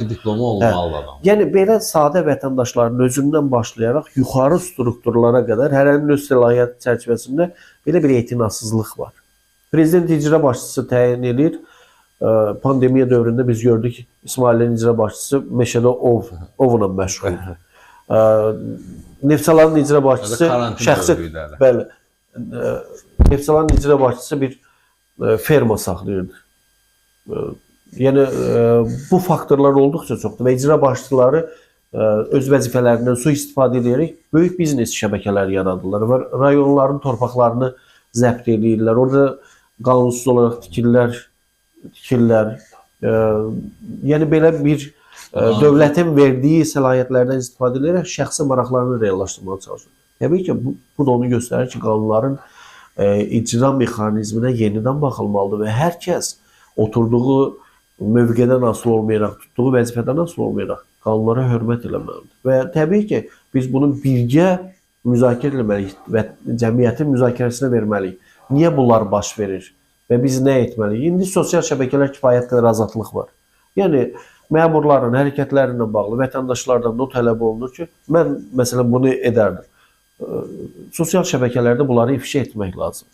diplomu olmalı adam. Yəni belə sadə vətəndaşların özündən başlayaraq yuxarı strukturlara qədər hərənin öz səlahiyyət çərçivəsində belə bir etinasızlıq var. Prezident icra başçısı təyin edir. Pandemiya dövründə biz gördük ki, İsmailin icra başçısı meşədə ovla məşğuldur. Neftçaların icra başçısı şəxsi bəli. Neftçaların icra başçısı bir ferma saxlayırdı. Yəni bu faktorlar olduqca çoxdur və icra başçıları öz vəzifələrindən sui-istifadə edərək böyük biznes şəbəkələri yaradırlar və rayonların torpaqlarını zəbt edirlər. Orada qanunsuz olaraq tikirlər. Yəni belə bir dövlətin verdiyi səlahiyyətlərdən istifadə edərək şəxsi maraqlarını reallaşdırmağa çalışır. Təbii ki, bu da onu göstərir ki, qanunların icra mexanizminə yenidən baxılmalıdır və hər kəs oturduğu mövqedən asılı olmayaraq, tutduğu vəzifədən asılı olmayaraq qanunlara hörmət eləməlidir. Və təbii ki, biz bunu birgə müzakirə etməliyik və cəmiyyətin müzakirəsinə verməliyik. Niyə bunlar baş verir və biz nə etməliyik? İndi sosial şəbəkələr kifayət qədər azadlıq var. Yəni, məmurların hərəkətlərinə bağlı vətəndaşlardan da o tələb olunur ki, mən məsələn bunu edərdim. Sosial şəbəkələrdə bunları ifşa etmək lazım.